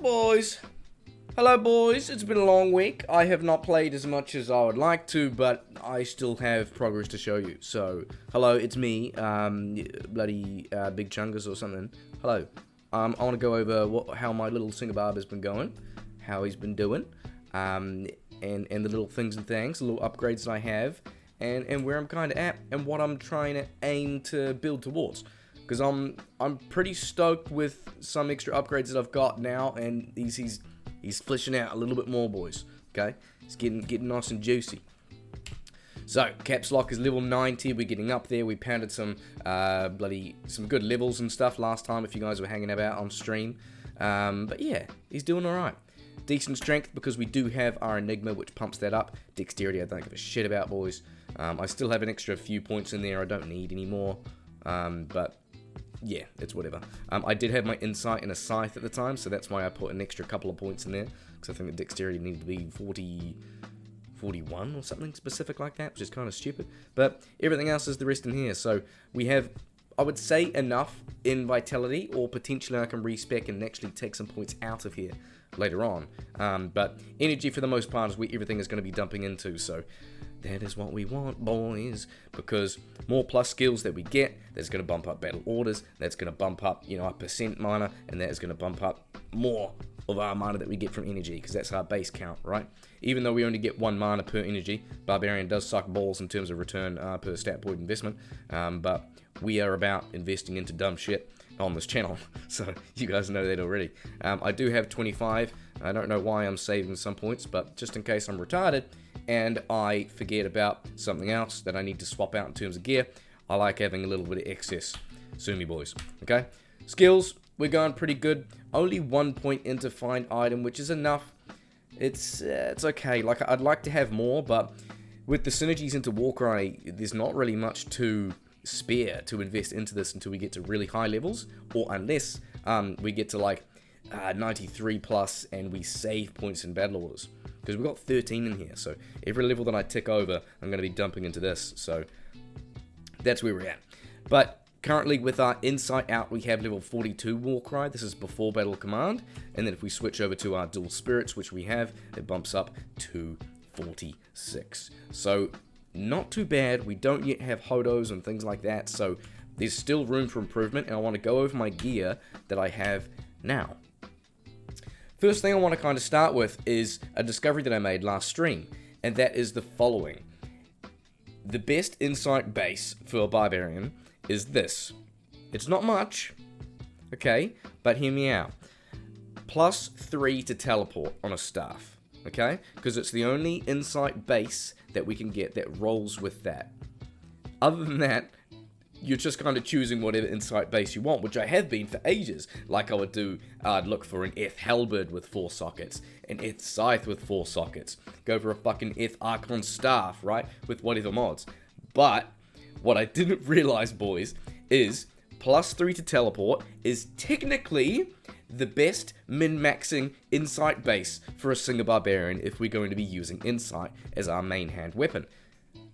Boys. Hello, boys. It's been a long week. I have not played as much as I would like to, but I still have progress to show you. So, hello, it's me, bloody Big Chungus or something. Hello. I want to go over how my little Singer Barb has been going, how he's been doing, and the little things and things, the little upgrades that I have, and where I'm kind of at, and what I'm trying to aim to build towards. Because I'm pretty stoked with some extra upgrades that I've got now, and he's fleshing out a little bit more, boys. Okay, it's getting nice and juicy. So Caps Lock is level 90. We're getting up there. We pounded some good levels and stuff last time. If you guys were hanging about on stream, but yeah, he's doing all right. Decent strength because we do have our Enigma, which pumps that up. Dexterity, I don't give a shit about, boys. I still have an extra few points in there. I don't need any more, but yeah, it's whatever. I did have my insight and a scythe at the time, so that's why I put an extra couple of points in there, because I think the dexterity needed to be 41 or something specific like that, which is kind of stupid. But everything else is the rest in here, so we have, I would say, enough in vitality, or potentially I can respec and actually take some points out of here later on. But energy for the most part is where everything is going to be dumping into, so that is what we want, boys, because more plus skills that we get, that's going to bump up battle orders, that's going to bump up, our percent mana, and that is going to bump up more of our mana that we get from energy, because that's our base count, right? Even though we only get 1 mana per energy, Barbarian does suck balls in terms of return per stat point investment, but we are about investing into dumb shit on this channel, so you guys know that already. I do have 25, I don't know why I'm saving some points, but just in case I'm retarded, and I forget about something else that I need to swap out in terms of gear, I like having a little bit of excess. Sue me, boys. Okay? Skills, we're going pretty good. Only 1 point into find item, which is enough. It's okay. Like, I'd like to have more, but with the synergies into Warcry, there's not really much to spare to invest into this until we get to really high levels, or unless we get to like 93 plus and we save points in battle orders. Because we've got 13 in here, so every level that I tick over, I'm going to be dumping into this, so that's where we're at. But currently with our Insight out, we have level 42 Warcry. This is before Battle Command, and then if we switch over to our Dual Spirits, which we have, it bumps up to 46. So not too bad. We don't yet have Hodos and things like that, so there's still room for improvement, and I want to go over my gear that I have now. First thing I want to kind of start with is a discovery that I made last stream, and that is the following. The best insight base for a Barbarian is this. It's not much, okay, but hear me out. +3 to teleport on a staff, okay, because it's the only insight base that we can get that rolls with that. Other than that, you're just kind of choosing whatever insight base you want, which I have been for ages. Like I would do, I'd look for an Eth Halberd with 4 sockets, an Eth Scythe with 4 sockets, go for a fucking Eth Archon Staff, right, with whatever mods. But what I didn't realize, boys, is +3 to teleport is technically the best min-maxing insight base for a Singer Barbarian if we're going to be using insight as our main hand weapon.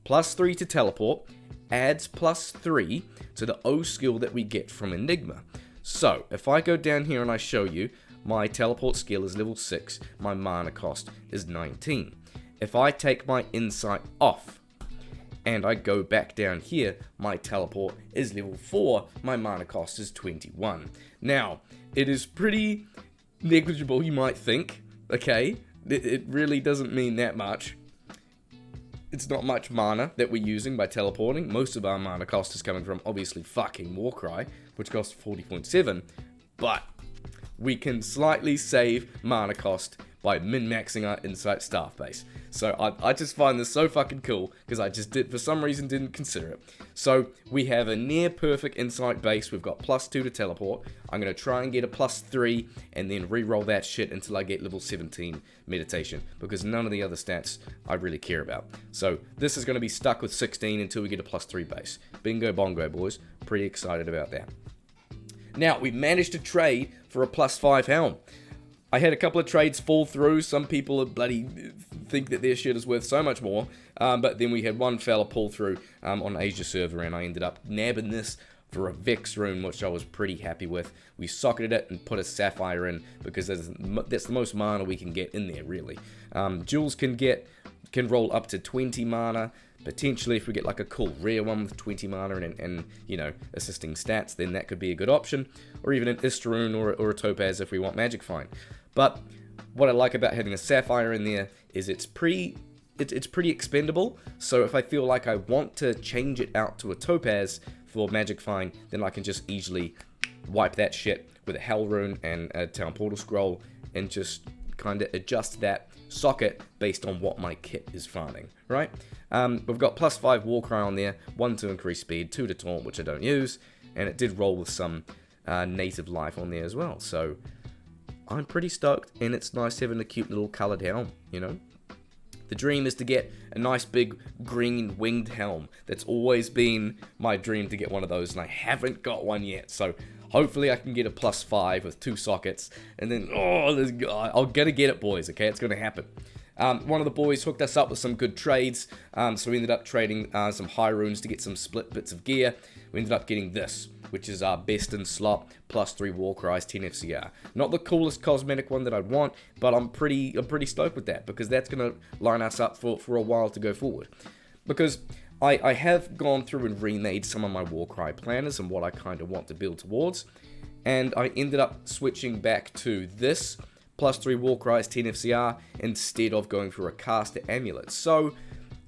+3 to teleport adds +3 to the O skill that we get from Enigma. So, if I go down here and I show you, my teleport skill is level 6, my mana cost is 19. If I take my insight off, and I go back down here, my teleport is level 4, my mana cost is 21. Now, it is pretty negligible, you might think, okay? It really doesn't mean that much. It's not much mana that we're using by teleporting. Most of our mana cost is coming from, obviously, fucking Warcry, which costs 40.7, but we can slightly save mana cost by min-maxing our Insight Staff base. So I just find this so fucking cool, because I just for some reason didn't consider it. So we have a near perfect Insight base. We've got +2 to teleport. I'm going to try and get a +3, and then re-roll that shit until I get level 17 meditation, because none of the other stats I really care about. So this is going to be stuck with 16 until we get a +3 base. Bingo bongo, boys. Pretty excited about that. Now, we managed to trade for a +5 helm. I had a couple of trades fall through. Some people are bloody think that their shit is worth so much more. But then we had one fella pull through on Asia server, and I ended up nabbing this for a Vex rune, which I was pretty happy with. We socketed it and put a Sapphire in because that's the most mana we can get in there, really. Jewels can roll up to 20 mana. Potentially, if we get like a cool rare one with 20 mana and you know, assisting stats, then that could be a good option. Or even an Istaroon or a Topaz if we want Magic Find. But what I like about having a Sapphire in there is it's pretty expendable. So if I feel like I want to change it out to a Topaz for Magic Find, then I can just easily wipe that shit with a Hell Rune and a Town Portal Scroll and just kind of adjust that socket based on what my kit is farming, right? We've got +5 Warcry on there, 1 to increase speed, 2 to taunt, which I don't use, and it did roll with some native life on there as well, so I'm pretty stoked, and it's nice having a cute little coloured helm, you know? The dream is to get a nice big green winged helm. That's always been my dream, to get one of those, and I haven't got one yet, so hopefully I can get a +5 with 2 sockets, and then, I'm gonna get it, boys, okay? It's gonna happen. One of the boys hooked us up with some good trades, so we ended up trading some high runes to get some split bits of gear. We ended up getting this, which is our best in slot, +3 Warcries, 10 FCR. Not the coolest cosmetic one that I'd want, but I'm pretty stoked with that, because that's gonna line us up for a while to go forward. Because I have gone through and remade some of my Warcry planners and what I kind of want to build towards, and I ended up switching back to this +3 Warcries, 10 FCR, instead of going for a caster amulet. So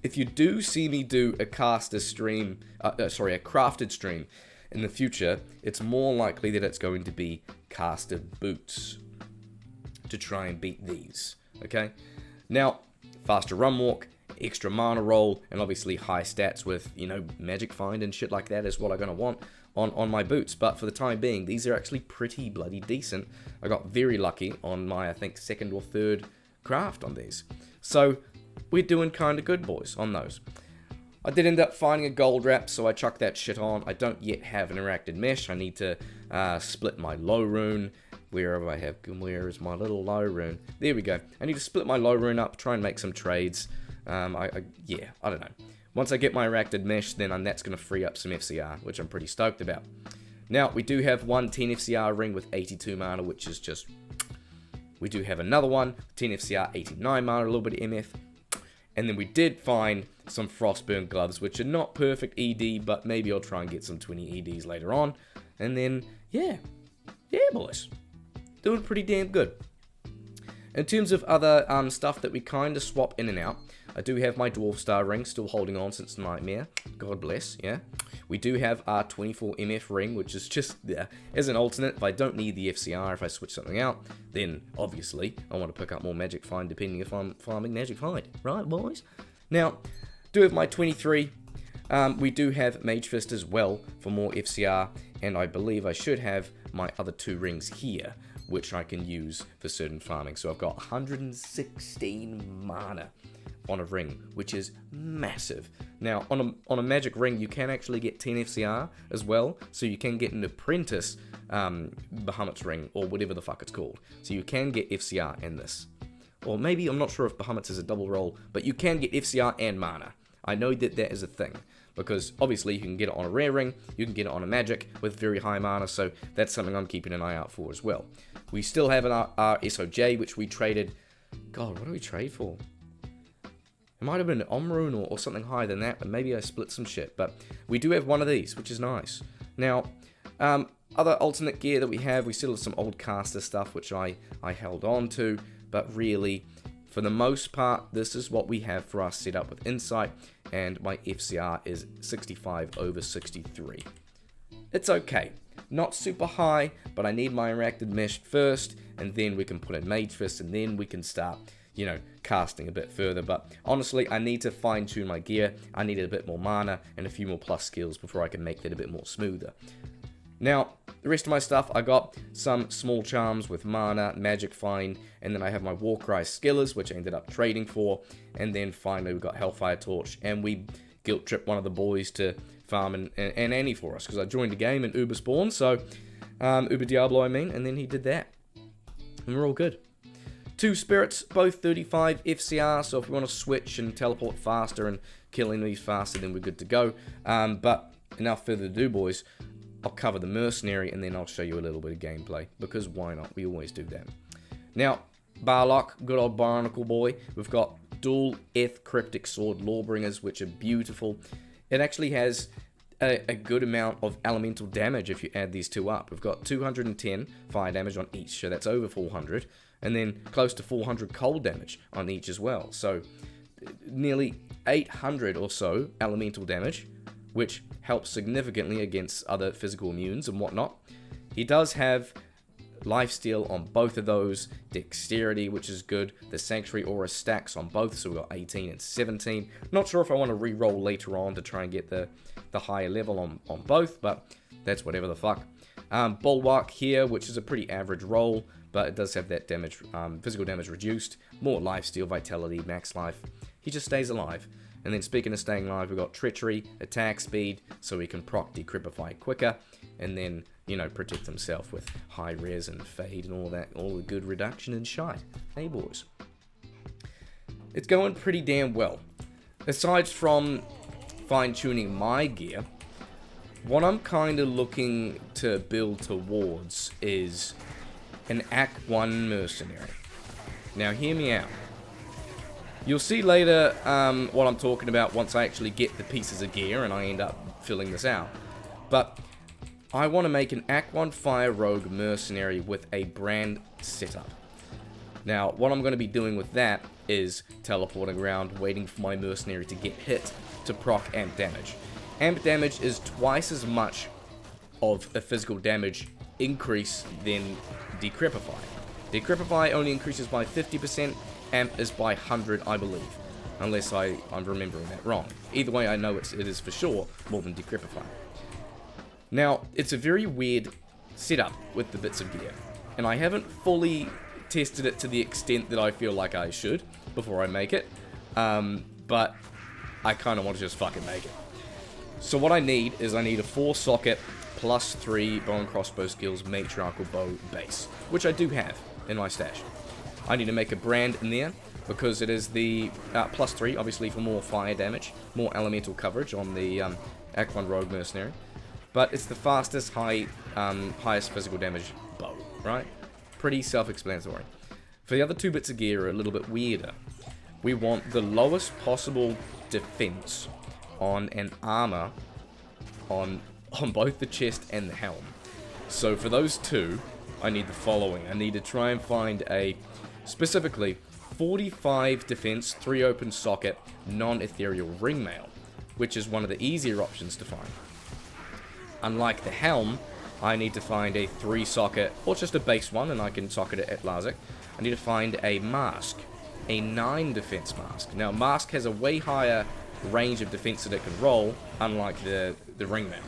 if you do see me do a crafted stream in the future, it's more likely that it's going to be caster boots to try and beat these, okay? Now, faster run walk, extra mana roll, and obviously high stats with, you know, Magic Find and shit like that is what I'm going to want on my boots. But for the time being, these are actually pretty bloody decent. I got very lucky on my, I think, 2nd or 3rd craft on these. So we're doing kind of good, boys, on those. I did end up finding a gold wrap, so I chucked that shit on. I don't yet have an interacted mesh. I need to split my low rune. Where is my little low rune? There we go. I need to split my low rune up, try and make some trades. I don't know. Once I get my interacted mesh, then that's going to free up some FCR, which I'm pretty stoked about. Now, we do have one 10 FCR ring with 82 mana, which is just... We do have another one, 10 FCR, 89 mana, a little bit of MF. And then we did find some Frostburn gloves, which are not perfect ED, but maybe I'll try and get some 20 EDs later on. And then, yeah, boys. Doing pretty damn good. In terms of other stuff that we kind of swap in and out, I do have my Dwarf Star ring still holding on since Nightmare. God bless, yeah. We do have our 24 MF ring, which is just there as an alternate. If I don't need the FCR, if I switch something out, then obviously I want to pick up more Magic Find depending if I'm farming Magic Find. Right, boys? Now, do have my 23. We do have Mage Fist as well for more FCR, and I believe I should have my other 2 rings here, which I can use for certain farming. So I've got 116 mana on a ring, which is massive. Now, on a magic ring, you can actually get 10 FCR as well, so you can get an apprentice Bahamut's ring, or whatever the fuck it's called. So you can get FCR in this. Or maybe, I'm not sure if Bahamut's is a double roll, but you can get FCR and mana. I know that is a thing, because obviously you can get it on a rare ring, you can get it on a magic with very high mana, so that's something I'm keeping an eye out for as well. We still have our SOJ, which we traded... God, what do we trade for? It might have been an Omrune or something higher than that, but maybe I split some shit. But we do have one of these, which is nice. Now, other alternate gear that we have, we still have some old caster stuff, which I held on to. But really, for the most part, this is what we have for our setup with Insight. And my FCR is 65 over 63. It's okay. Not super high, but I need my interacted mesh first. And then we can put in Mage Fist, and then we can start... you know, casting a bit further. But honestly, I need to fine tune my gear. I needed a bit more mana and a few more plus skills before I can make that a bit more smoother. Now, the rest of my stuff, I got some small charms with mana, Magic Find, and then I have my Warcry Skillers, which I ended up trading for. And then finally, we got Hellfire Torch, and we guilt tripped one of the boys to farm and Annie for us, because I joined the game in Uber Spawn, so Uber Diablo, I mean, and then he did that. And we're all good. 2 spirits, both 35 FCR, so if we want to switch and teleport faster and kill enemies faster, then we're good to go. But enough further ado, boys. I'll cover the mercenary, and then I'll show you a little bit of gameplay, because why not? We always do that. Now, Barlock, good old Barnacle boy. We've got dual Cryptic Sword Lawbringers, which are beautiful. It actually has a good amount of elemental damage if you add these two up. We've got 210 fire damage on each, so that's over 400, and then close to 400 cold damage on each as well. So nearly 800 or so elemental damage, which helps significantly against other physical immunes and whatnot. He does have lifesteal on both of those, dexterity, which is good. The sanctuary aura stacks on both, so we've got 18 and 17. Not sure if I want to re-roll later on to try and get the higher level on both, but that's whatever the fuck. Bulwark here, which is a pretty average roll, but it does have that damage, physical damage reduced, more lifesteal, vitality, max life. He just stays alive. And then speaking of staying alive, we've got treachery, attack speed, so he can proc decrypify quicker, and then, you know, protect himself with high res and fade and all that, all the good reduction and shite. Hey boys. It's going pretty damn well. Aside from fine-tuning my gear, what I'm kind of looking to build towards is an Act 1 mercenary. Now hear me out. You'll see later what I'm talking about once I actually get the pieces of gear and I end up filling this out. But I want to make an Act 1 Fire Rogue mercenary with a brand setup. Now, what I'm going to be doing with that is teleporting around, waiting for my mercenary to get hit to proc amp damage. Amp damage is twice as much of a physical damage increase than Decrypify. Decrypify only increases by 50%, amp is by 100, I believe. Unless I'm remembering that wrong. Either way, I know it is for sure more than Decrypify. Now, it's a very weird setup with the bits of gear, and I haven't fully tested it to the extent that I feel like I should before I make it, but I kind of want to just fucking make it. So what I need is I need a 4-socket plus 3 bow and crossbow skills matriarchal bow base, which I do have in my stash. I need to make a brand in there because it is the plus 3, obviously, for more fire damage, more elemental coverage on the Act 1 Rogue Mercenary. But it's the fastest, highest physical damage bow, right? Pretty self-explanatory. For the other two bits of gear are a little bit weirder. We want the lowest possible defense on an armor on both the chest and the helm. So for those two, I need the following. I need to try and find a, specifically, 45 defense, 3 open socket, non-ethereal ringmail, which is one of the easier options to find. Unlike the helm, I need to find a 3-socket, or just a base one, and I can socket it at Larzik. I need to find a mask, a 9 defense mask. Now, mask has a way higher range of defense that it can roll, unlike the ringmail.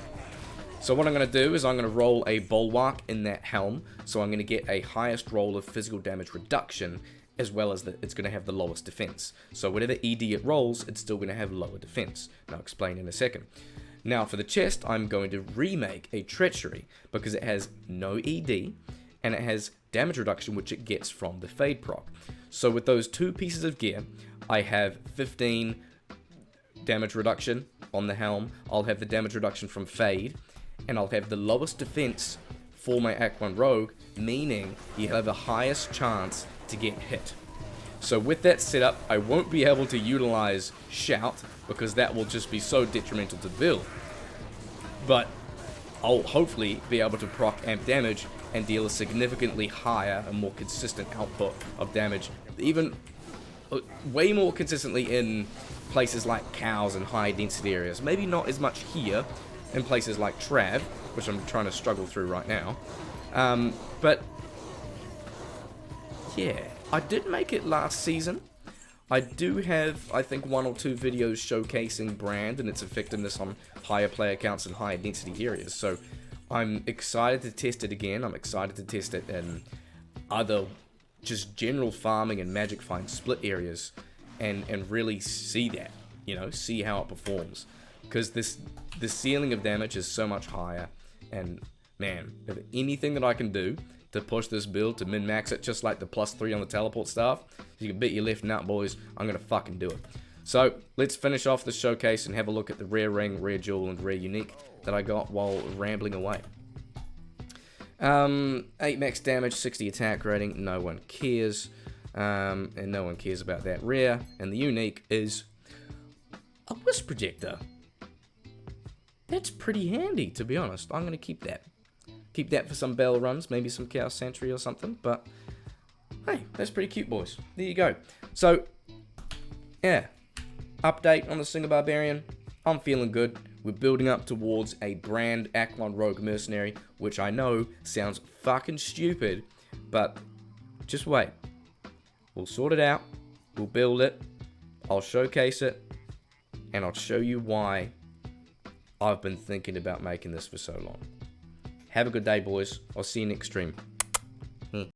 So what I'm going to do is I'm going to roll a bulwark in that helm, so I'm going to get a highest roll of physical damage reduction, as well as it's going to have the lowest defense. So whatever ED it rolls, it's still going to have lower defense. And I'll explain in a second. Now for the chest, I'm going to remake a treachery, because it has no ED, and it has damage reduction, which it gets from the fade proc. So with those two pieces of gear, I have 15 damage reduction on the helm, I'll have the damage reduction from fade, and I'll have the lowest defense for my Act 1 Rogue, meaning you have the highest chance to get hit. So with that setup, I won't be able to utilize Shout, because that will just be so detrimental to the build. But I'll hopefully be able to proc amp damage and deal a significantly higher and more consistent output of damage, even way more consistently in places like cows and high density areas. Maybe not as much here in places like Trav, which I'm trying to struggle through right now. But yeah, I did make it last season. I do have, I think, 1 or 2 videos showcasing brand and its effectiveness on higher player counts and higher density areas. So I'm excited to test it again. I'm excited to test it in other just general farming and magic find split areas and really see that, you know, see how it performs. Because the ceiling of damage is so much higher, and man, if anything that I can do to push this build to min-max it, just like the +3 on the teleport staff, you can bet your left nut, boys, I'm gonna fucking do it. So let's finish off the showcase and have a look at the rare ring, rare jewel, and rare unique that I got while rambling away. 8 max damage, 60 attack rating, no one cares. And no one cares about that rare. And the unique is a wisp projector. That's pretty handy, to be honest. I'm going to keep that. Keep that for some bell runs, maybe some Chaos Sentry or something. But, hey, that's pretty cute, boys. There you go. So, yeah. Update on the Singer Barbarian. I'm feeling good. We're building up towards a brand Aklon Rogue Mercenary, which I know sounds fucking stupid, but just wait. We'll sort it out. We'll build it. I'll showcase it. And I'll show you why I've been thinking about making this for so long. Have a good day, boys. I'll see you next stream.